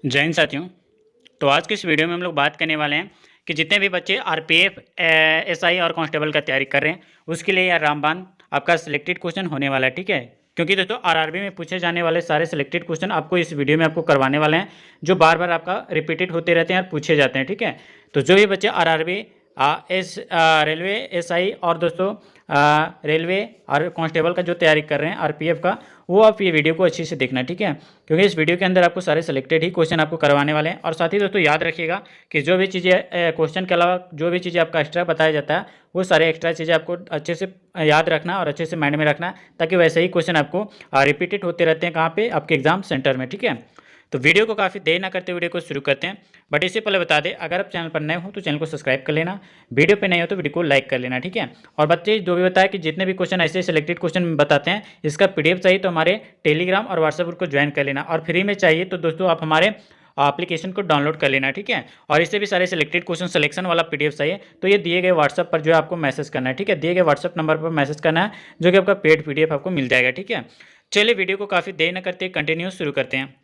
जय हिंद साथियों। तो आज के इस वीडियो में हम लोग बात करने वाले हैं कि जितने भी बच्चे आरपीएफ, एसआई और कांस्टेबल का तैयारी कर रहे हैं उसके लिए यह रामबाण आपका सिलेक्टेड क्वेश्चन होने वाला है। ठीक है, क्योंकि दोस्तों आरआरबी में पूछे जाने वाले सारे सिलेक्टेड क्वेश्चन आपको इस वीडियो में आपको करवाने वाले हैं, जो बार बार आपका रिपीटेड होते रहते हैं और पूछे जाते हैं। ठीक है, तो जो भी बच्चे आरआरबी, रेलवे, एसआई और दोस्तों रेलवे और कांस्टेबल का जो तैयारी कर रहे हैं आरपीएफ का, वो आप ये वीडियो को अच्छे से देखना। ठीक है, क्योंकि इस वीडियो के अंदर आपको सारे सिलेक्टेड ही क्वेश्चन आपको करवाने वाले हैं। और साथ ही दोस्तों याद रखिएगा कि जो भी चीज़ें क्वेश्चन के अलावा जो भी चीज़ें आपका एक्स्ट्रा बताया जाता है, वो सारे एक्स्ट्रा चीज़ें आपको अच्छे से याद रखना और अच्छे से माइंड में रखना, ताकि वैसे ही क्वेश्चन आपको रिपीटेड होते रहते हैं कहाँ पे, आपके एग्जाम सेंटर में। ठीक है, तो वीडियो को काफ़ी देर ना करते वीडियो को शुरू करते हैं। बट इससे पहले बता दें, अगर आप चैनल पर नए हो तो चैनल को सब्सक्राइब कर लेना, वीडियो पे नए हो तो वीडियो को लाइक कर लेना। ठीक है, और बच्चे जो भी बताया कि जितने भी क्वेश्चन ऐसे सिलेक्टेड क्वेश्चन बताते हैं, इसका पीडीएफ चाहिए तो हमारे टेलीग्राम और व्हाट्सएप ग्रुप को ज्वाइन कर लेना, और फ्री में चाहिए तो दोस्तों आप हमारे एप्लीकेशन को डाउनलोड कर लेना। ठीक है, और इससे भी सारे सिलेक्टेड क्वेश्चन सिलेक्शन वाला पीडीएफ चाहिए तो ये दिए गए व्हाट्सएप पर जो है आपको मैसेज करना है। ठीक है, दिए गए व्हाट्सएप नंबर पर मैसेज करना है, जो कि आपका पेड पीडीएफ आपको मिल जाएगा। ठीक है, चलिए वीडियो को काफ़ी देर न करते कंटिन्यू शुरू करते हैं।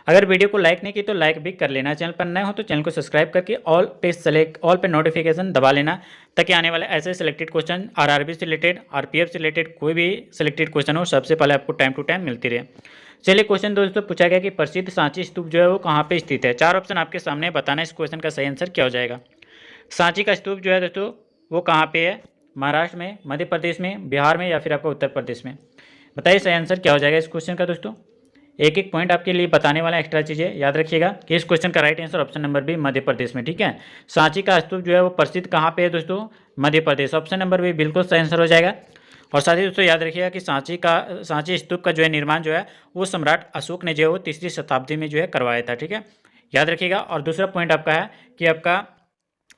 अगर वीडियो को लाइक नहीं की तो लाइक भी कर लेना, चैनल पर नए हो तो चैनल को सब्सक्राइब करके ऑल पे नोटिफिकेशन दबा लेना, ताकि आने वाले ऐसे सिलेक्टेड क्वेश्चन आरआरबी से रिलेटेड, आरपीएफ से रिलेटेड कोई भी सिलेक्टेड क्वेश्चन हो, सबसे पहले आपको टाइम टू टाइम मिलती रहे। चलिए, क्वेश्चन दोस्तों पूछा गया कि प्रसिद्ध सांची स्तूप जो है वो कहाँ पे स्थित है। चार ऑप्शन आपके सामने, बताना इस क्वेश्चन का सही आंसर क्या हो जाएगा। सांची का स्तूप जो है दोस्तों वो कहाँ पे है, महाराष्ट्र में, मध्य प्रदेश में, बिहार में या फिर आपका उत्तर प्रदेश में। बताइए सही आंसर क्या हो जाएगा इस क्वेश्चन का। दोस्तों एक एक पॉइंट आपके लिए बताने वाला एक्स्ट्रा चीज़ें याद रखिएगा कि इस क्वेश्चन का right answer option number B, Madhya Pradesh में। ठीक है, सांची का स्तूप जो है वो प्रसिद्ध कहाँ पे है दोस्तों, Madhya Pradesh. Option number B बिल्कुल सही आंसर हो जाएगा। और साथ ही दोस्तों याद रखिएगा कि सांची स्तूप का जो है निर्माण जो है वो सम्राट अशोक ने जो है वो 3री शताब्दी में जो है करवाया था। ठीक है, याद रखिएगा। और दूसरा पॉइंट आपका है कि आपका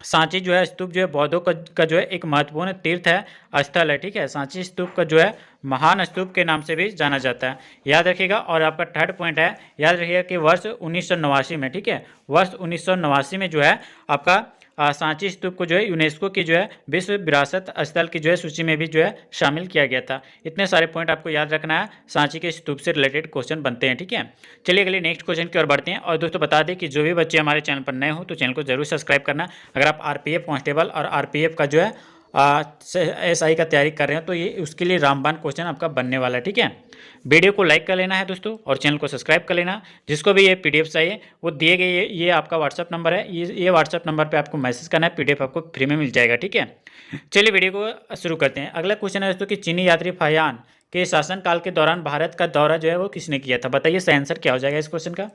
सांची जो है स्तूप जो है बौद्धों का जो है एक महत्वपूर्ण तीर्थ है, स्थल है। ठीक है, सांची स्तूप का जो है महान स्तूप के नाम से भी जाना जाता है, याद रखिएगा। और आपका थर्ड पॉइंट है, याद रखिएगा कि वर्ष 1989 में, ठीक है, वर्ष 1989 में जो है आपका सांची स्तूप को जो है यूनेस्को की जो है विश्व विरासत स्थल की जो है सूची में भी जो है शामिल किया गया था। इतने सारे पॉइंट आपको याद रखना है, सांची के स्तूप से रिलेटेड क्वेश्चन बनते हैं। ठीक है, चलिए अगले नेक्स्ट क्वेश्चन की ओर बढ़ते हैं। और दोस्तों बता दें कि जो भी बच्चे हमारे चैनल पर नए हो तो चैनल को जरूर सब्सक्राइब करना। अगर आप आरपीएफ, कांस्टेबल और आरपीएफ का जो है एसआई का तैयारी कर रहे हैं तो ये उसके लिए रामबाण क्वेश्चन आपका बनने वाला है। ठीक है, वीडियो को लाइक कर लेना है दोस्तों, और चैनल को सब्सक्राइब कर लेना। जिसको भी ये पीडीएफ चाहिए वो दिए गए ये आपका व्हाट्सअप नंबर है, ये व्हाट्सअप नंबर पे आपको मैसेज करना है, पीडीएफ आपको फ्री में मिल जाएगा। ठीक है, चलिए वीडियो को शुरू करते हैं। अगला क्वेश्चन है दोस्तों कि चीनी यात्री फाहियान के शासनकाल के दौरान भारत का दौरा जो है वो किसने किया था। बताइए सही आंसर क्या हो जाएगा इस क्वेश्चन का।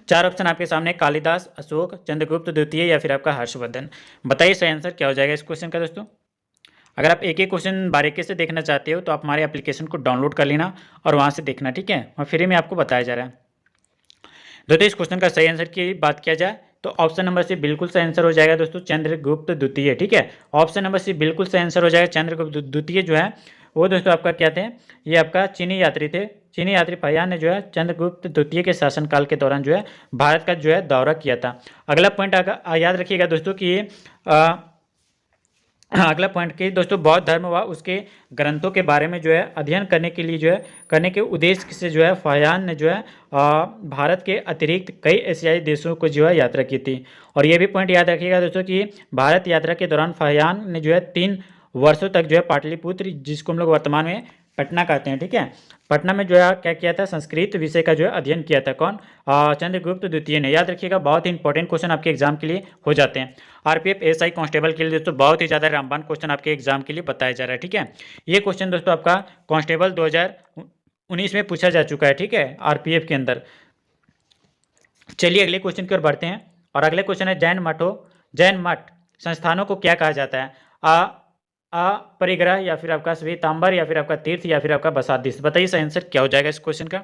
चार ऑप्शन आपके सामने, कालिदास, अशोक, चंद्रगुप्त द्वितीय या फिर आपका हर्षवर्धन। बताइए सही आंसर क्या हो जाएगा इस क्वेश्चन का। दोस्तों अगर आप एक एक क्वेश्चन बारीकी से देखना चाहते हो तो आप हमारे एप्लीकेशन को डाउनलोड कर लेना और वहाँ से देखना। ठीक है, और फ्री में आपको बताया जा रहा है। दोस्तों इस क्वेश्चन का सही आंसर की बात किया जाए तो ऑप्शन नंबर सी बिल्कुल सही आंसर हो जाएगा दोस्तों, चंद्रगुप्त द्वितीय। ठीक है, ऑप्शन नंबर सी बिल्कुल सही आंसर हो जाएगा। चंद्रगुप्त द्वितीय जो है वो दोस्तों आपका क्या थे, ये आपका चीनी यात्री थे। चीनी यात्री फाहियान ने जो है चंद्रगुप्त द्वितीय के शासनकाल के दौरान जो है भारत का जो है दौरा किया था। अगला पॉइंट याद रखिएगा दोस्तों कि ये अगला पॉइंट की दोस्तों बौद्ध धर्म व उसके ग्रंथों के बारे में जो है अध्ययन करने के लिए जो है करने के उद्देश्य से जो है फाहियान ने जो है भारत के अतिरिक्त कई एशियाई देशों को जो है यात्रा की थी। और ये भी पॉइंट याद रखिएगा दोस्तों कि भारत यात्रा के दौरान फाहियान ने जो है 3 वर्षों तक जो है पाटलिपुत्र, जिसको हम लोग वर्तमान में पटना कहते हैं, ठीक है, पटना में जो है क्या किया था, संस्कृत विषय का जो है अध्ययन किया था। कौन, चंद्रगुप्त द्वितीय ने। याद रखिएगा, बहुत ही इंपॉर्टेंट क्वेश्चन आपके एग्जाम के लिए हो जाते हैं। आरपीएफ, एसआई, कांस्टेबल के लिए दोस्तों बहुत ही ज़्यादा रामबाण क्वेश्चन आपके एग्जाम के लिए बताया जा रहा है। ठीक है, ये क्वेश्चन दोस्तों आपका कांस्टेबल 2019 में पूछा जा चुका है। ठीक है, आरपीएफ के अंदर। चलिए अगले क्वेश्चन की ओर बढ़ते हैं। और अगले क्वेश्चन है जैन मठ संस्थानों को क्या कहा जाता है। परिग्रह या फिर आपका श्वेतांबर या फिर आपका तीर्थ या फिर आपका बसादिश। बताइए सही आंसर क्या हो जाएगा इस क्वेश्चन का।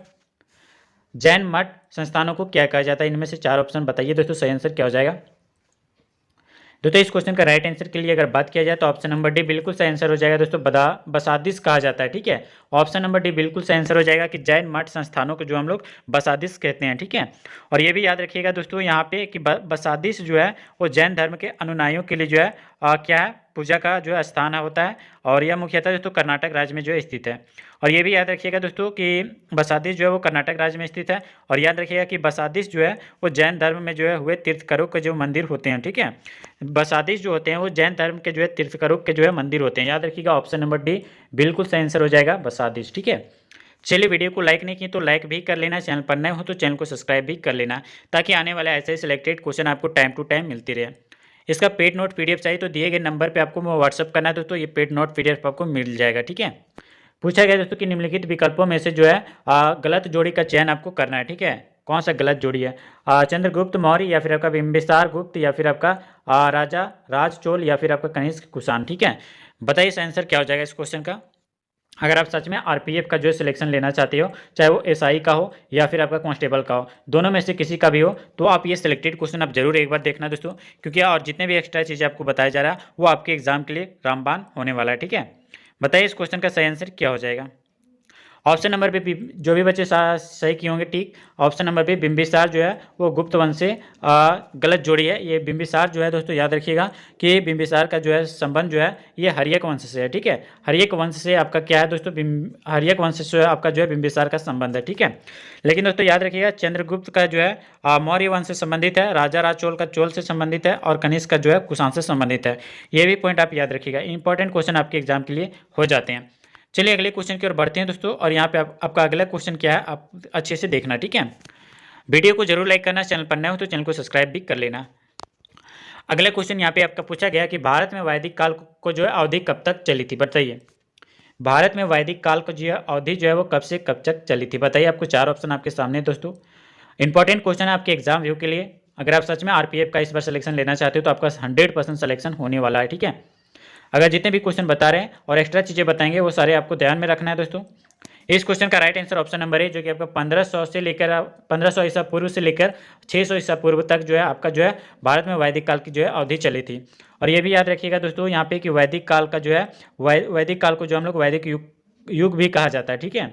जैन मठ संस्थानों को क्या कहा जाता है, इनमें से चार ऑप्शन बताइए दोस्तों, सही आंसर क्या हो जाएगा। दोस्तों इस क्वेश्चन का राइट आंसर के लिए अगर बात किया जाए तो ऑप्शन नंबर डी बिल्कुल सही आंसर हो जाएगा दोस्तों, बसादिश कहा जाता है। ठीक है, ऑप्शन नंबर डी बिल्कुल सही आंसर हो जाएगा कि जैन मठ संस्थानों को जो हम लोग बसादिश कहते हैं। ठीक है, और ये भी याद रखिएगा दोस्तों यहाँ पे कि बसादिश जो है वो जैन धर्म के अनुयायियों के लिए जो है क्या है, पूजा का जो है स्थान होता है और यह मुख्यतः दोस्तों कर्नाटक राज्य में जो है स्थित है। और ये भी याद रखिएगा दोस्तों कि बसादिश जो है वो कर्नाटक राज्य में स्थित है। और याद रखिएगा कि बसादिश जो है वो जैन धर्म में जो है हुए तीर्थकरों के जो मंदिर होते हैं, ठीक है। बसादिश जो होते हैं वो जैन धर्म के जो है तीर्थकरों के जो है मंदिर होते हैं। याद रखिएगा ऑप्शन नंबर डी बिल्कुल सही आंसर हो जाएगा, बसादिश, ठीक है। चलिए, वीडियो को लाइक नहीं की तो लाइक भी कर लेना, चैनल पर नए हो तो चैनल को सब्सक्राइब भी कर लेना, ताकि आने वाले ऐसे ही सिलेक्टेड क्वेश्चन आपको टाइम टू टाइम मिलती रहे। इसका पेड नोट पीडीएफ चाहिए तो दिए गए नंबर पे आपको व्हाट्सअप करना है दोस्तों, ये पेड नोट पीडीएफ आपको मिल जाएगा, ठीक है। पूछा गया दोस्तों कि निम्नलिखित विकल्पों में से जो है गलत जोड़ी का चयन आपको करना है, ठीक है। कौन सा गलत जोड़ी है, चंद्रगुप्त मौर्य या फिर आपका बिंबिसार गुप्त या फिर आपका राजा राज चोल या फिर आपका कनिष्क कुषाण, ठीक है। बताइए इस आंसर क्या हो जाएगा इस क्वेश्चन का। अगर आप सच में आरपीएफ का जो है सिलेक्शन लेना चाहते हो, चाहे वो एसआई का हो या फिर आपका कांस्टेबल का हो, दोनों में से किसी का भी हो, तो आप ये सिलेक्टेड क्वेश्चन आप जरूर एक बार देखना दोस्तों, क्योंकि और जितने भी एक्स्ट्रा चीज़ें आपको बताया जा रहा है वो आपके एग्जाम के लिए रामबाण होने वाला है, ठीक है। बताइए इस क्वेश्चन का सही आंसर क्या हो जाएगा। ऑप्शन नंबर पे जो भी बच्चे सही किए होंगे ठीक। ऑप्शन नंबर पे बिंबिसार जो है वो गुप्त वंश से गलत जोड़ी है। ये बिंबिसार जो है दोस्तों याद रखिएगा कि बिंबिसार का जो है संबंध जो है ये हर्यक वंश से है, ठीक है। हर्यक वंश से आपका क्या है दोस्तों, हर्यक वंश से आपका जो है बिंबिसार का संबंध है, ठीक है। लेकिन दोस्तों याद रखिएगा चंद्रगुप्त का जो है मौर्य वंश से संबंधित है, राजा राज चोल का चोल से संबंधित है और कनिष्क का जो है कुषाण से संबंधित है। ये भी पॉइंट आप याद रखिएगा, इंपॉर्टेंट क्वेश्चन आपके एग्जाम के लिए हो जाते हैं। चलिए अगले क्वेश्चन की ओर बढ़ते हैं दोस्तों, और यहाँ पे आपका अगला क्वेश्चन क्या है आप अच्छे से देखना, ठीक है। वीडियो को जरूर लाइक करना, चैनल पर नए हो तो चैनल को सब्सक्राइब भी कर लेना। अगला क्वेश्चन यहाँ पे आपका पूछा गया कि भारत में वैदिक काल को जो है अवधि कब तक चली थी, बताइए। भारत में वैदिक काल को जो है अवधि जो है वो कब से कब तक चली थी, बताइए। आपको 4 ऑप्शन आपके सामने दोस्तों। इंपॉर्टेंट क्वेश्चन है आपके एग्जाम व्यू के लिए। अगर आप सच में आरपीएफ का इस बार सिलेक्शन लेना चाहते हो तो आपका 100% सिलेक्शन होने वाला है, ठीक है। अगर जितने भी क्वेश्चन बता रहे हैं और एक्स्ट्रा चीज़ें बताएंगे वो सारे आपको ध्यान में रखना है दोस्तों। इस क्वेश्चन का राइट आंसर ऑप्शन नंबर है, जो कि आपका 1500 से लेकर 1500 ईसा पूर्व से लेकर 600 ईसा पूर्व तक जो है आपका जो है भारत में वैदिक काल की जो है अवधि चली थी। और ये भी याद रखिएगा दोस्तों यहाँ पे कि वैदिक काल का जो है वैदिक काल को जो हम लोग वैदिक युग भी कहा जाता है, ठीक है।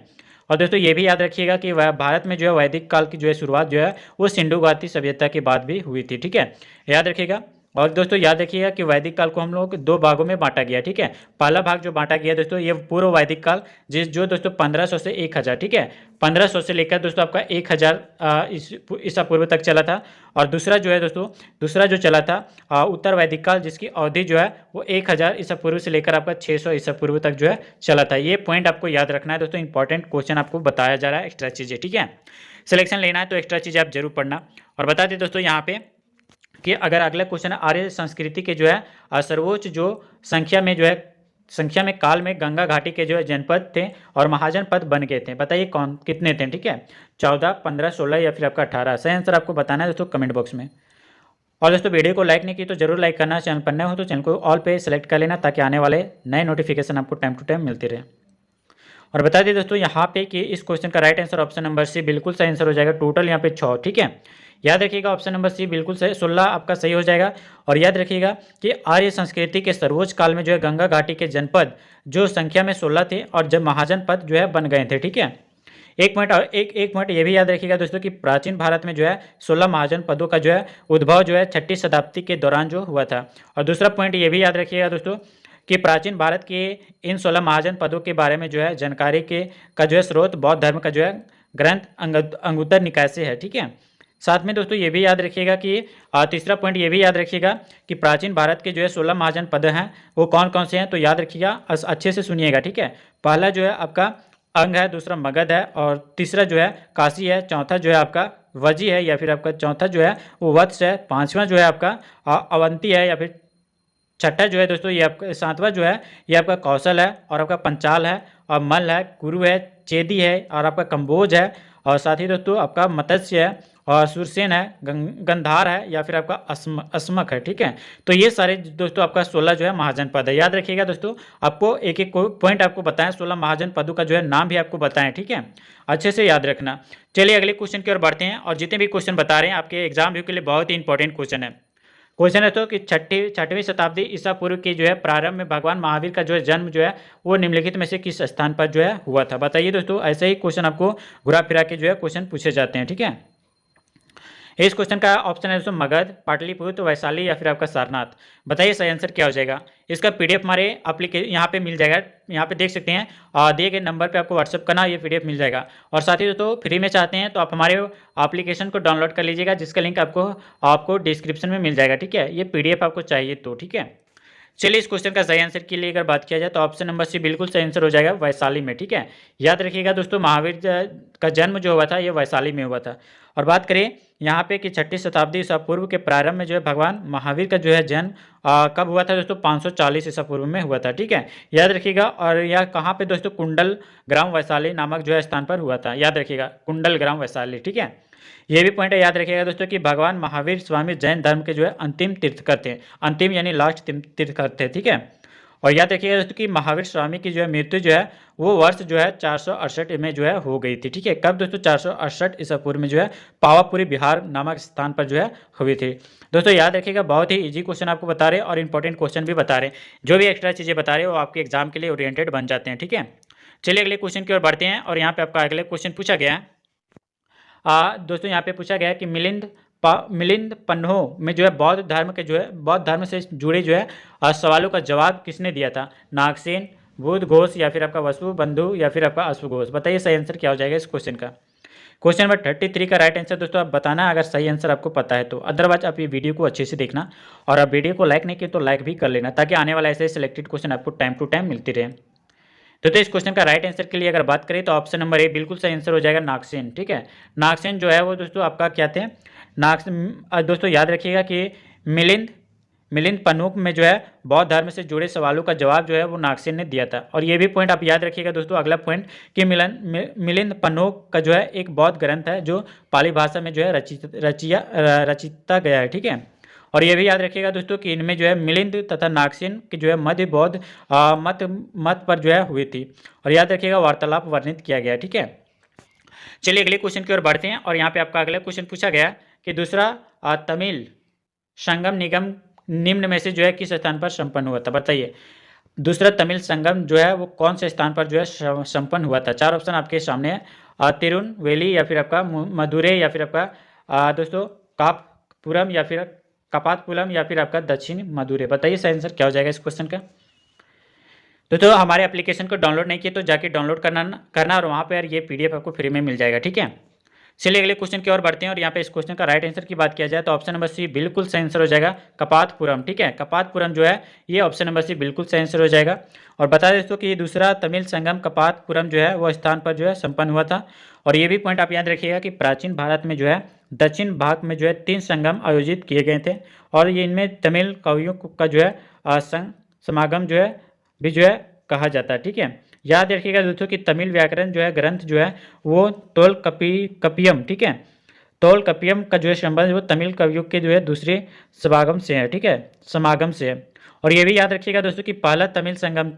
और दोस्तों ये भी याद रखिएगा कि भारत में जो है वैदिक काल की जो है शुरुआत जो है वो सिंधु घाटी सभ्यता के बाद भी हुई थी, ठीक है, याद रखिएगा। और दोस्तों याद रखिएगा कि वैदिक काल को हम लोग 2 भागों में बांटा गया, ठीक है। पहला भाग जो बांटा गया दोस्तों ये पूर्व वैदिक काल जो दोस्तों 1500 से 1000, ठीक है, 1500 से लेकर दोस्तों आपका 1000 ईसा पूर्व तक चला था। और दूसरा जो है दोस्तों दूसरा जो चला था उत्तर वैदिक काल, जिसकी अवधि जो है वो 1000 ईसा पूर्व से लेकर आपका 600 ईसा पूर्व तक जो है चला था। ये पॉइंट आपको याद रखना है दोस्तों, इंपॉर्टेंट क्वेश्चन आपको बताया जा रहा है, एक्स्ट्रा चीज़ें, ठीक है। सिलेक्शन लेना है तो एक्स्ट्रा चीज़ें आप जरूर पढ़ना। और बता दें दोस्तों यहाँ पे कि अगर अगला क्वेश्चन है आर्य संस्कृति के जो है सर्वोच्च जो संख्या में काल में गंगा घाटी के जो है जनपद थे और महाजनपद बन गए थे, बताइए कौन कितने थे, ठीक है। 14, 15, 16 या फिर आपका 18। सही आंसर आपको बताना है दोस्तों कमेंट बॉक्स में। और दोस्तों वीडियो को लाइक नहीं की तो जरूर लाइक करना, चैनल पर नए हो तो चैनल को ऑल पे सेलेक्ट कर लेना, ताकि आने वाले नए नोटिफिकेशन आपको टाइम टू टाइम मिलते रहे। और बता दें दोस्तों यहाँ पे कि इस क्वेश्चन का right answer option number C बिल्कुल सही आंसर हो जाएगा। टोटल यहाँ पे 6, ठीक है। याद रखिएगा ऑप्शन नंबर सी बिल्कुल सही, 16 आपका सही हो जाएगा। और याद रखिएगा कि आर्य संस्कृति के सर्वोच्च काल में जो है गंगा घाटी के जनपद जो संख्या में 16 थे और जब महाजनपद जो है बन गए थे, ठीक है। एक पॉइंट ये भी याद रखिएगा दोस्तों कि प्राचीन भारत में जो है 16 महाजनपदों का जो है उद्भव जो है 6ठी शताब्दी के दौरान जो हुआ था। और दूसरा पॉइंट ये भी याद रखिएगा दोस्तों कि प्राचीन भारत के इन 16 महाजनपदों के बारे में जो है जानकारी का जो है स्रोत बौद्ध धर्म का जो है ग्रंथ अंगुत्तर निकाय से है, ठीक है। साथ में दोस्तों ये भी याद रखिएगा कि तीसरा पॉइंट ये भी याद रखिएगा कि प्राचीन भारत के जो है 16 महाजनपद हैं वो कौन कौन से हैं, तो याद रखिएगा अच्छे से सुनिएगा, ठीक है। पहला जो है आपका अंग है, दूसरा मगध है, और तीसरा जो है काशी है, चौथा जो है आपका वजी है या फिर आपका चौथा जो है वो वत्स है, पांचवा जो है आपका अवंती है या फिर छठा जो है दोस्तों ये आपका सातवां जो है ये आपका कौशल है, और आपका पंचाल है, और मल है, कुरु है, चेदी है, और आपका कंबोज है, और साथ ही दोस्तों आपका मत्स्य है, और सुरसेन है, गंधार है, या फिर आपका अस्मक है, ठीक है। तो ये सारे दोस्तों आपका 16 जो है महाजनपद है। याद रखिएगा दोस्तों आपको एक एक पॉइंट आपको बताएं, 16 महाजनपदों का जो है नाम भी आपको बताएं, ठीक है, अच्छे से याद रखना। चलिए अगले क्वेश्चन की ओर बढ़ते हैं, और जितने भी क्वेश्चन बता रहे हैं आपके एग्जाम व्यू के लिए बहुत ही इंपॉर्टेंट क्वेश्चन है। क्वेश्चन है तो कि 6वीं शताब्दी ईसा पूर्व की जो है प्रारंभ में भगवान महावीर का जो है जन्म जो है वो निम्नलिखित में से किस स्थान पर जो है हुआ था, बताइए दोस्तों। ऐसे ही क्वेश्चन आपको घुरा फिरा के जो है क्वेश्चन पूछे जाते हैं, ठीक है। इस क्वेश्चन का ऑप्शन है दोस्तों मगध, पाटलिपुत्र, वैशाली या फिर आपका सारनाथ। बताइए सही आंसर क्या हो जाएगा। इसका पीडीएफ हमारे यहाँ पे मिल जाएगा, यहाँ पे देख सकते हैं, दिए गए नंबर पे आपको व्हाट्सअप करना, ये पीडीएफ मिल जाएगा। और साथ ही दोस्तों फ्री में चाहते हैं तो आप हमारे एप्लीकेशन को डाउनलोड कर लीजिएगा, जिसका लिंक आपको डिस्क्रिप्शन में मिल जाएगा, ठीक है। ये पीडीएफ आपको चाहिए तो, ठीक है। चलिए इस क्वेश्चन का सही आंसर के लिए अगर बात किया जाए तो ऑप्शन नंबर सी बिल्कुल सही आंसर हो जाएगा, वैशाली में, ठीक है। याद रखिएगा दोस्तों, महावीर का जन्म जो हुआ था ये वैशाली में हुआ था। और बात करें यहाँ पे कि 6ठी शताब्दी ईसा पूर्व के प्रारंभ में जो है भगवान महावीर का जो है जन्म कब हुआ था दोस्तों, 540 ईसा पूर्व में हुआ था, ठीक है। याद रखिएगा। और यह कहाँ पे दोस्तों, कुंडल ग्राम वैशाली नामक जो है स्थान पर हुआ था। याद रखिएगा, कुंडल ग्राम वैशाली, ठीक है। ये भी पॉइंट याद रखिएगा दोस्तों कि भगवान महावीर स्वामी जैन धर्म के जो है अंतिम तीर्थकर थे, अंतिम यानी लास्ट तीर्थकर थे, ठीक है। और याद रखिएगा दोस्तों कि महावीर स्वामी की जो है मृत्यु जो है वो वर्ष जो है 468 में जो है हो गई थी, ठीक है। कब दोस्तों, 468 ईसा पूर्व में जो है पावापुरी बिहार नामक स्थान पर जो है हुई थी। दोस्तों याद रखिएगा, बहुत ही इजी क्वेश्चन आपको बता रहे हैं और इंपॉर्टेंट क्वेश्चन भी बता रहे हैं। जो भी एक्स्ट्रा चीज़ें बता रहे हैं वो आपके एग्जाम के लिए ओरिएंटेड बन जाते हैं, ठीक है। चलिए अगले क्वेश्चन की ओर बढ़ते हैं। और यहाँ पे आपका अगले क्वेश्चन पूछा गया है दोस्तों, यहाँ पे पूछा गया है कि मिलिंद पन्हो में जो है बौद्ध धर्म के जो है बौद्ध धर्म से जुड़े जो है सवालों का जवाब किसने दिया था। नागसेन, बुद्ध घोष या फिर आपका वसु बंधु या फिर आपका अश्व घोष। बताइए सही आंसर क्या हो जाएगा इस क्वेश्चन का। क्वेश्चन नंबर 33 का राइट आंसर दोस्तों आप बताना अगर सही आंसर आपको पता है तो। अदरवाइज आप ये वीडियो को अच्छे से देखना, और आप वीडियो को लाइक नहीं किए तो लाइक भी कर लेना, ताकि आने वाला ऐसे सिलेक्टेड क्वेश्चन आपको टाइम टू टाइम मिलती रहे। तो इस क्वेश्चन का राइट आंसर के लिए अगर बात करें तो ऑप्शन नंबर ए बिल्कुल सही आंसर हो जाएगा, नागसेन, ठीक है। नागसेन जो है वो दोस्तों आपका क्या थे, दोस्तों याद रखिएगा कि मिलिंद पन्नुक में जो है बौद्ध धर्म से जुड़े सवालों का जवाब जो है वो नागसेन ने दिया था। और ये भी पॉइंट आप याद रखिएगा दोस्तों, अगला पॉइंट कि मिलिंद पन्नुक का जो है एक बौद्ध ग्रंथ है जो पाली भाषा में जो है रचिता गया है, ठीक है। और ये भी याद रखिएगा दोस्तों कि इनमें जो है मिलिंद तथा नागसेन की जो है मध्य बौद्ध मत पर जो है हुई थी। और याद रखिएगा वार्तालाप वर्णित किया गया, ठीक है। चलिए अगले क्वेश्चन की ओर बढ़ते हैं। और यहाँ पे आपका अगला क्वेश्चन पूछा गया कि दूसरा तमिल संगम निगम निम्न में से जो है किस स्थान पर संपन्न हुआ था। बताइए दूसरा तमिल संगम जो है वो कौन से स्थान पर जो है संपन्न हुआ था। चार ऑप्शन आपके सामने है, तिरुनवेली या फिर आपका मदुरै या फिर आपका दोस्तों कापपुरम या फिर कपातपुलम या फिर आपका दक्षिण मदुरै। बताइए सही आंसर क्या हो जाएगा इस क्वेश्चन का। तो हमारे एप्लीकेशन को डाउनलोड नहीं किए तो जाके डाउनलोड करना और वहाँ पर ये पीडीएफ आपको फ्री में मिल जाएगा, ठीक है। चलिए अगले क्वेश्चन की ओर बढ़ते हैं। और यहाँ पे इस क्वेश्चन का राइट आंसर की बात किया जाए तो ऑप्शन नंबर सी बिल्कुल सही आंसर हो जाएगा, कपातपुरम, ठीक है। कपातपुरम जो है ये ऑप्शन नंबर सी बिल्कुल सही आंसर हो जाएगा। और बता दें दोस्तों कि दूसरा तमिल संगम कपातपुरम जो है वो स्थान पर जो है संपन्न हुआ था। और ये भी पॉइंट आप याद रखिएगा कि प्राचीन भारत में जो है दक्षिण भाग में जो है 3 संगम आयोजित किए गए थे। और ये इनमें तमिल कवियों का जो है समागम जो है भी जो है कहा जाता है, ठीक है। याद रखिएगा दोस्तों कि तमिल व्याकरण जो है ग्रंथ जो है वो कपियम, ठीक है। कपियम का जो है संबंध वो तमिल कवियों के जो है दूसरे समागम से है, ठीक है, समागम से है। और ये भी याद रखिएगा दोस्तों कि पहला तमिल संगम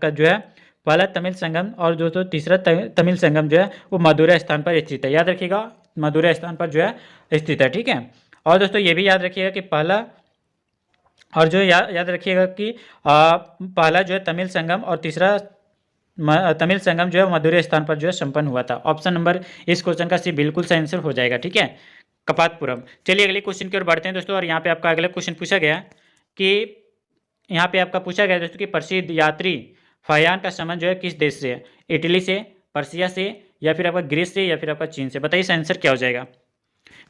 और दोस्तों तीसरा तमिल संगम जो है वो मदुरै स्थान पर स्थित है। याद रखिएगा मदुरै स्थान पर जो है स्थित है, ठीक है। और दोस्तों ये भी याद रखिएगा कि पहला और जो याद रखिएगा कि पहला जो है तमिल संगम और तीसरा तमिल संगम जो है मदुरै स्थान पर जो है संपन्न हुआ था। ऑप्शन नंबर इस क्वेश्चन का सी बिल्कुल सही आंसर हो जाएगा, ठीक है, कपातपुरम। चलिए अगले क्वेश्चन की ओर बढ़ते हैं दोस्तों। और यहाँ पे आपका अगला क्वेश्चन पूछा गया कि यहाँ पे आपका पूछा गया दोस्तों कि प्रसिद्ध यात्री फाहियान का संबंध जो है किस देश से है, इटली से, पर्सिया से या फिर आपका ग्रीस से या फिर आपका चीन से। बताइए इसका आंसर क्या हो जाएगा।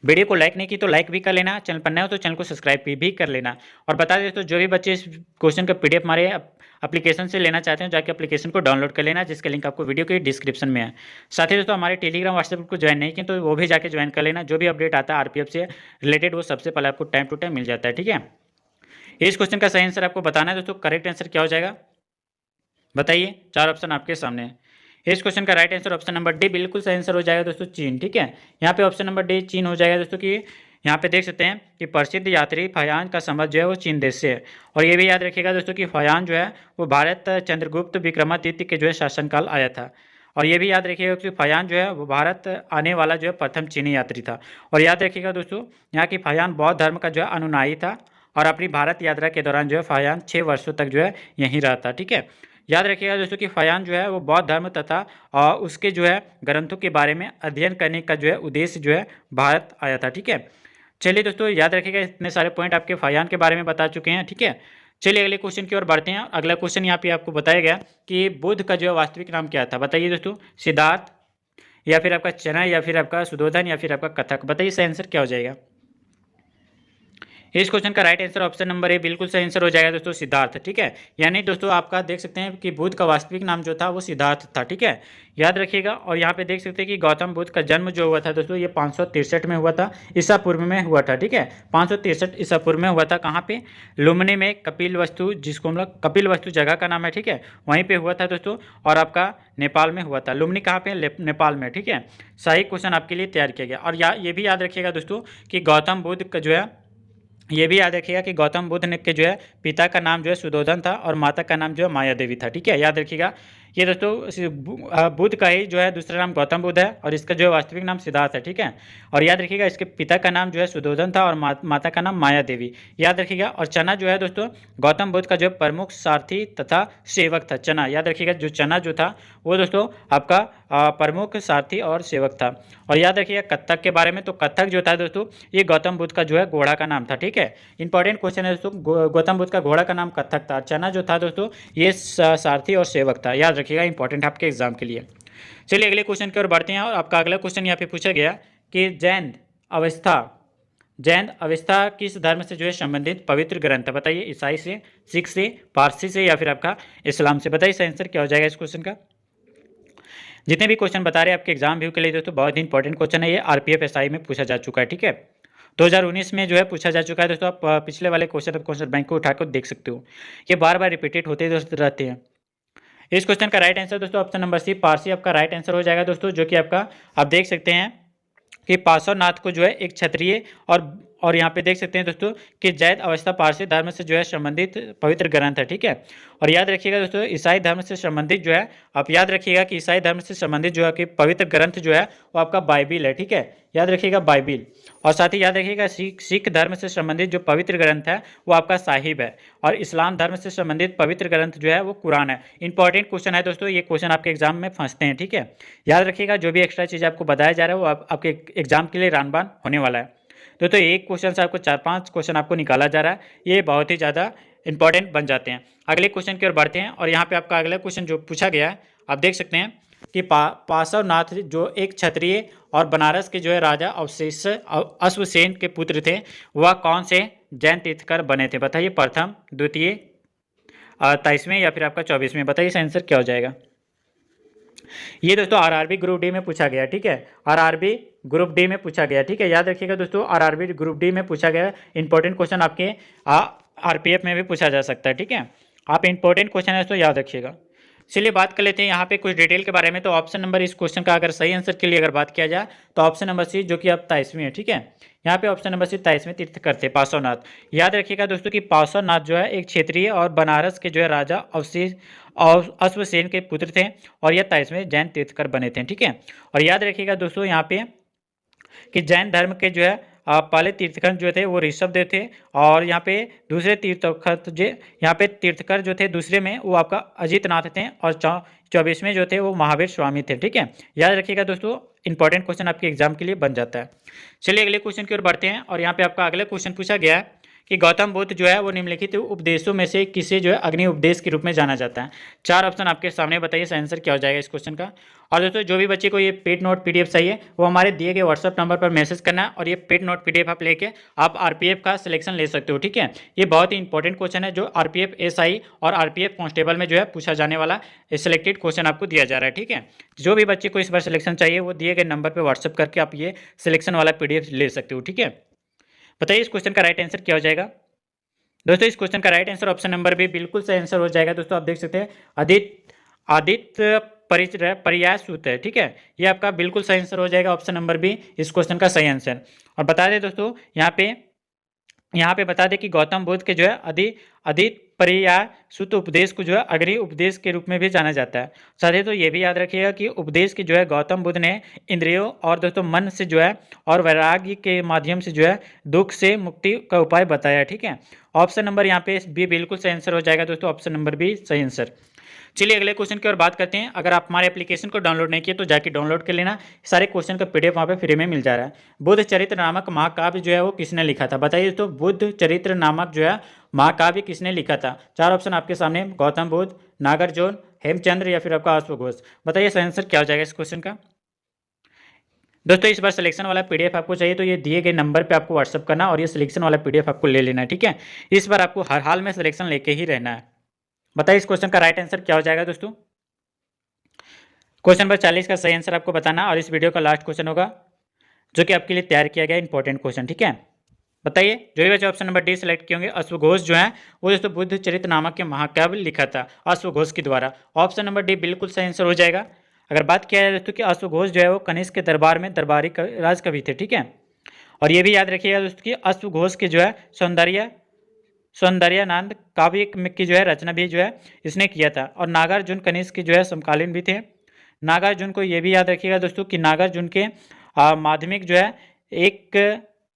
वीडियो को लाइक नहीं की तो लाइक भी कर लेना, चैनल पर नया हो तो चैनल को सब्सक्राइब भी कर लेना। और बता दें दोस्तों जो भी बच्चे इस क्वेश्चन का पीडीएफ हमारे एप्लीकेशन से लेना चाहते हैं जाके एप्लीकेशन को डाउनलोड कर लेना, जिसका लिंक आपको वीडियो के डिस्क्रिप्शन में है। साथ ही दोस्तों हमारे टेलीग्राम व्हाट्सएप को ज्वाइन नहीं किए तो वो भी जाके ज्वाइन कर लेना। जो भी अपडेट आता है आरपीएफ से रिलेटेड वो सबसे पहले आपको टाइम टू टाइम मिल जाता है, ठीक है। इस क्वेश्चन का सही आंसर आपको बताना है दोस्तों। करेक्ट आंसर क्या हो जाएगा बताइए। 4 ऑप्शन आपके सामने है। इस क्वेश्चन का right answer option number D बिल्कुल सही आंसर हो जाएगा दोस्तों, चीन, ठीक है। यहाँ पे ऑप्शन नंबर डी चीन हो जाएगा दोस्तों कि यहाँ पे देख सकते हैं कि प्रसिद्ध यात्री फाहियान का संबंध जो है वो चीन देश से है। और ये भी याद रखिएगा दोस्तों कि फाहियान जो है वो भारत चंद्रगुप्त विक्रमादित्य के जो है शासनकाल आया था। और ये भी याद रखिएगा कि फाहियान जो है वो भारत आने वाला जो है प्रथम चीनी यात्री था। और याद रखिएगा दोस्तों यहाँ की फाहियान बौद्ध धर्म का जो है अनुयायी था और अपनी भारत यात्रा के दौरान जो है फाहियान 6 वर्षों तक जो है यहीं रहा था, ठीक है। याद रखिएगा दोस्तों कि फाहियान जो है वो बौद्ध धर्म तथा उसके जो है ग्रंथों के बारे में अध्ययन करने का जो है उद्देश्य जो है भारत आया था, ठीक है। चलिए दोस्तों, याद रखिएगा इतने सारे पॉइंट आपके फायान के बारे में बता चुके हैं, ठीक है। चलिए अगले क्वेश्चन की ओर बढ़ते हैं। अगला क्वेश्चन यहाँ पे आपको बताया गया कि बुद्ध का जो है वास्तविक नाम क्या था। बताइए दोस्तों, सिद्धार्थ, या फिर आपका चना, या फिर आपका सुधोधन, या फिर आपका कथक। बताइए इसका आंसर क्या हो जाएगा। इस क्वेश्चन का right answer option number A बिल्कुल सही आंसर हो जाएगा दोस्तों, सिद्धार्थ, ठीक है। यानी दोस्तों आपका देख सकते हैं कि बुद्ध का वास्तविक नाम जो था वो सिद्धार्थ था, ठीक है, याद रखिएगा। और यहाँ पे देख सकते हैं कि गौतम बुद्ध का जन्म जो हुआ था दोस्तों ये 563 में हुआ था, ईसा पूर्व में हुआ था, ठीक है। 563 ईसा पूर्व में हुआ था। कहाँ पे? लुम्बिनी में कपिल वस्तु, जिसको हम लोग कपिल वस्तु जगह का नाम है, ठीक है, वहीं पे हुआ था दोस्तों। और आपका नेपाल में हुआ था। लुम्बिनी कहाँ पे? नेपाल में, ठीक है। सही क्वेश्चन आपके लिए तैयार किया गया। और ये भी याद रखिएगा दोस्तों कि गौतम बुद्ध का जो है, ये भी याद रखिएगा कि गौतम बुद्ध ने के जो है पिता का नाम जो है सुधोधन था और माता का नाम जो है माया देवी था, ठीक है, याद रखिएगा। ये दोस्तों बुद्ध का ही जो है दूसरा नाम गौतम बुद्ध है और इसका जो है वास्तविक नाम सिद्धार्थ है, ठीक है। और याद रखिएगा इसके पिता का नाम जो है सुधोधन था और माता का नाम माया देवी, याद रखिएगा। और चना जो है दोस्तों गौतम बुद्ध का जो प्रमुख सारथी तथा सेवक था। चना, याद रखिएगा, जो चना जो था वो दोस्तों आपका प्रमुख सारथी और सेवक था। और याद रखिएगा कत्थक के बारे में, तो कत्थक जो था दोस्तों ये गौतम बुद्ध का जो है घोड़ा का नाम था, ठीक है। इंपॉर्टेंट क्वेश्चन है दोस्तों, गौतम बुद्ध का घोड़ा का नाम कत्थक था। चना जो था दोस्तों ये सारथी और सेवक था, याद रखिएगा, इंपॉर्टेंट आपके एग्जाम के लिए। चलिए अगले क्वेश्चन की ओर बढ़ते हैं। और आपका अगला क्वेश्चन यहाँ पे पूछा गया कि जैन अवस्था किस धर्म से जो है संबंधित पवित्र ग्रंथ है। बताइए, ईसाई से, सिख से, पारसी से, या फिर आपका इस्लाम से। बताइए इसका आंसर क्या हो जाएगा इस क्वेश्चन का। जितने भी क्वेश्चन बता रहे हैं आपके एग्जाम व्यू के लिए दोस्तों बहुत ही इंपॉर्टेंट क्वेश्चन है। ये आरपीएफ एसआई में पूछा जा चुका है, ठीक है, 2019 में जो है पूछा जा चुका है दोस्तों। आप पिछले वाले क्वेश्चन बैंक को उठाकर देख सकते हो, ये बार बार रिपीटेड होते रहते हैं। इस क्वेश्चन का राइट आंसर दोस्तों ऑप्शन नंबर सी, पारसी आपका राइट आंसर हो जाएगा दोस्तों, जो कि आपका आप देख सकते हैं कि पार्श्वनाथ को जो है एक क्षत्रिय और यहाँ पे देख सकते हैं दोस्तों कि जैन अवस्था पारसी धर्म से जो है संबंधित पवित्र ग्रंथ है, ठीक है। और याद रखिएगा दोस्तों ईसाई धर्म से संबंधित जो है, आप याद रखिएगा कि ईसाई धर्म से संबंधित जो है कि पवित्र ग्रंथ जो है वो आपका बाइबिल है, ठीक है, याद रखिएगा बाइबिल। और साथ ही याद रखिएगा सिख धर्म से संबंधित जो पवित्र ग्रंथ है वो आपका साहिब है। और इस्लाम धर्म से संबंधित पवित्र ग्रंथ जो है वो कुरान है। इंपॉर्टेंट क्वेश्चन है दोस्तों, ये क्वेश्चन आपके एग्जाम में फंसते हैं, ठीक है, याद रखिएगा। जो भी एक्स्ट्रा चीज़ आपको बताया जा रहा है वो आपके एग्जाम के लिए रामबाण होने वाला है। तो एक क्वेश्चन से आपको 4-5 क्वेश्चन आपको निकाला जा रहा है, ये बहुत ही ज़्यादा इंपॉर्टेंट बन जाते हैं। अगले क्वेश्चन की ओर बढ़ते हैं। और यहाँ पे आपका अगला क्वेश्चन जो पूछा गया है आप देख सकते हैं कि पार्श्वनाथ जो एक क्षत्रिय और बनारस के जो है राजा अश्वसेन के पुत्र थे, वह कौन से जैन तीर्थकर बने थे। बताइए, प्रथम, द्वितीय, 23वें, या फिर आपका 24वें। बताइए इसका आंसर क्या हो जाएगा। ये दोस्तों आरआरबी ग्रुप डी में पूछा गया, ठीक है, आरआरबी ग्रुप डी में पूछा गया, ठीक है, याद रखिएगा दोस्तों आरआरबी ग्रुप डी में पूछा गया इंपॉर्टेंट क्वेश्चन आपके आरपीएफ में भी पूछा जा सकता है, ठीक है। आप इंपॉर्टेंट क्वेश्चन है तो याद रखिएगा। चलिए बात कर लेते हैं यहाँ पे कुछ डिटेल के बारे में। तो ऑप्शन नंबर इस क्वेश्चन का अगर सही आंसर के लिए अगर बात किया जाए तो ऑप्शन नंबर सी, जो कि अब 23वें है, ठीक है, यहाँ पे ऑप्शन नंबर सी 23वें तीर्थकर थे पार्श्वनाथ। याद रखिएगा दोस्तों कि पार्श्वनाथ जो है एक क्षेत्रीय और बनारस के जो है राजा अश्वसेन के पुत्र थे और यह 23वें जैन तीर्थकर बने थे, ठीक है। और याद रखिएगा दोस्तों यहाँ पे कि जैन धर्म के जो है पहले तीर्थकर जो थे वो ऋषभदेव थे और यहाँ पे दूसरे तीर्थकर जो थे दूसरे में वो आपका अजितनाथ थे और 24वें जो थे वो महावीर स्वामी थे, ठीक है, याद रखिएगा दोस्तों। इंपॉर्टेंट क्वेश्चन आपके एग्जाम के लिए बन जाता है। चलिए अगले क्वेश्चन की ओर बढ़ते हैं। और यहाँ पे आपका अगला क्वेश्चन पूछा गया है कि गौतम बुद्ध जो है वो निम्नलिखित उपदेशों में से किसे जो है अग्नि उपदेश के रूप में जाना जाता है। 4 ऑप्शन आपके सामने, बताइए आंसर क्या हो जाएगा इस क्वेश्चन का। और दोस्तों जो भी बच्चे को ये पेड नोट पीडीएफ चाहिए वो हमारे दिए गए व्हाट्सअप नंबर पर मैसेज करना है और ये पेड नोट पीडीएफ आप लेके आप आरपीएफ का सिलेक्शन ले सकते हो, ठीक है। ये बहुत ही इंपॉर्टेंट क्वेश्चन है जो आरपीएफ एसआई और आरपीएफ कांस्टेबल में जो है पूछा जाने वाला सिलेक्टेड क्वेश्चन आपको दिया जा रहा है, ठीक है। जो भी बच्चे को इस बार सिलेक्शन चाहिए वो दिए गए नंबर पर व्हाट्सअप करके आप ये सिलेक्शन वाला पीडीएफ ले सकते हो, ठीक है। बताइए इस क्वेश्चन का राइट आंसर क्या हो जाएगा। दोस्तों इस क्वेश्चन का right answer option number B बिल्कुल सही आंसर हो जाएगा। दोस्तों आप देख सकते हैं आदित्य पर्याय सूत्र है, ठीक है, ये आपका बिल्कुल सही आंसर हो जाएगा ऑप्शन नंबर बी इस क्वेश्चन का सही आंसर। और बता दें दोस्तों यहाँ पे बता दें कि गौतम बुद्ध के जो है आदित्य पर्याय सूत्र उपदेश को जो है अग्नि उपदेश के रूप में भी जाना जाता है। साथ ही तो ये भी याद रखिएगा कि उपदेश की जो है गौतम बुद्ध ने इंद्रियों और दोस्तों मन से जो है और वैराग्य के माध्यम से जो है दुख से मुक्ति का उपाय बताया, ठीक है। ऑप्शन नंबर यहाँ पे बी बिल्कुल सही आंसर हो जाएगा दोस्तों, ऑप्शन नंबर बी सही आंसर। चलिए अगले क्वेश्चन की ओर बात करते हैं। अगर आप हमारे एप्लीकेशन को डाउनलोड नहीं किए तो जाके डाउनलोड कर लेना, सारे क्वेश्चन का पीडीएफ वहाँ पे फ्री में मिल जा रहा है। बुद्ध चरित्र नामक महाकाव्य जो है वो किसने लिखा था? बताइए तो बुद्ध चरित्र नामक जो है महाकाव्य किसने लिखा था? चार ऑप्शन आपके सामने, गौतम बुद्ध, नागार्जुन, हेमचंद्र या फिर आपका अश्वघोष। बताइए सही आंसर क्या हो जाएगा इस क्वेश्चन का। दोस्तों इस बार सिलेक्शन वाला पीडीएफ आपको चाहिए तो ये दिए गए नंबर पे आपको व्हाट्सअप करना और ये सिलेक्शन वाला पीडीएफ आपको ले लेना है, ठीक है। इस बार आपको हर हाल में सिलेक्शन लेके ही रहना है। बताइए इस क्वेश्चन का राइट आंसर क्या हो जाएगा दोस्तों। क्वेश्चन नंबर 40 का सही आंसर आपको बताना और इस वीडियो का लास्ट क्वेश्चन होगा जो कि आपके लिए तैयार किया गया इंपॉर्टेंट क्वेश्चन, ठीक है। बताइए जो भी बच्चे ऑप्शन नंबर डी सेलेक्ट किए होंगे, अश्वघोष जो है वो दोस्तों बुद्ध चरित्र नामक के महाकाव्य लिखा था अश्वघोष के द्वारा। ऑप्शन नंबर डी बिल्कुल सही आंसर हो जाएगा। अगर बात किया जाए दोस्तों कि अश्वघोष जो है वो कनिष्क के दरबार में दरबारी राज कवि थे, ठीक है। और ये भी याद रखिएगा दोस्तों कि अश्वघोष के जो है सौंदर्यानंद काव्य की जो है रचना भी जो है इसने किया था। और नागार्जुन कनिष्क के जो है समकालीन भी थे। नागार्जुन को ये भी याद रखिएगा दोस्तों कि नागार्जुन के माध्यमिक जो है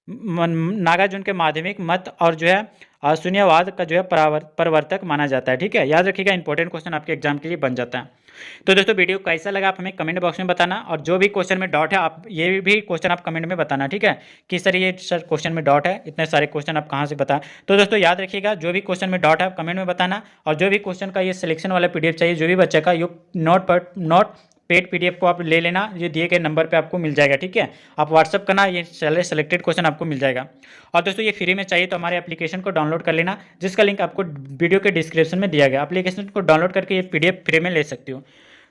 नागार्जुन के माध्यमिक मत और जो है शून्यवाद का जो है प्रवर्तक माना जाता है, ठीक है। याद रखिएगा इंपॉर्टेंट क्वेश्चन आपके एग्जाम के लिए बन जाता है। तो दोस्तों वीडियो कैसा लगा आप हमें कमेंट बॉक्स में बताना और जो भी क्वेश्चन में डाउट है आप ये भी क्वेश्चन आप कमेंट में बताना, ठीक है। किस तरह ये सर क्वेश्चन में डाउट है, इतने सारे क्वेश्चन आप कहाँ से बताएं। तो दोस्तों याद रखिएगा जो भी क्वेश्चन में डाउट है आप कमेंट में बताना और जो भी क्वेश्चन का ये सिलेक्शन वाला पीडीएफ चाहिए जो भी बच्चे का ये नोट पेड पीडीएफ को आप ले लेना, ये दिए गए नंबर पे आपको मिल जाएगा, ठीक है। आप व्हाट्सअप करना, ये सारे सेलेक्टेड क्वेश्चन आपको मिल जाएगा। और दोस्तों ये फ्री में चाहिए तो हमारे एप्लीकेशन को डाउनलोड कर लेना जिसका लिंक आपको वीडियो के डिस्क्रिप्शन में दिया गया। एप्लीकेशन को डाउनलोड करके ये पीडीएफ फ्री में ले सकते हो।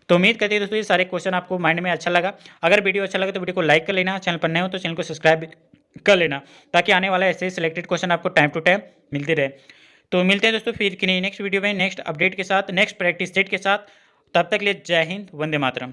तो उम्मीद करती है दोस्तों ये सारे क्वेश्चन आपको माइंड में अच्छा लगा। अगर वीडियो अच्छा लगा तो वीडियो को लाइक कर लेना, चैनल पर नए हो तो चैनल को सब्सक्राइब कर लेना ताकि आने वाला ऐसे ही सिलेक्टेड क्वेश्चन आपको टाइम टू टाइम मिलते रहे। तो मिलते हैं दोस्तों फिर नेक्स्ट वीडियो में नेक्स्ट अपडेट के साथ, नेक्स्ट प्रैक्टिस सेट के साथ। तब तक के लिए जय हिंद, वंदे मातरम।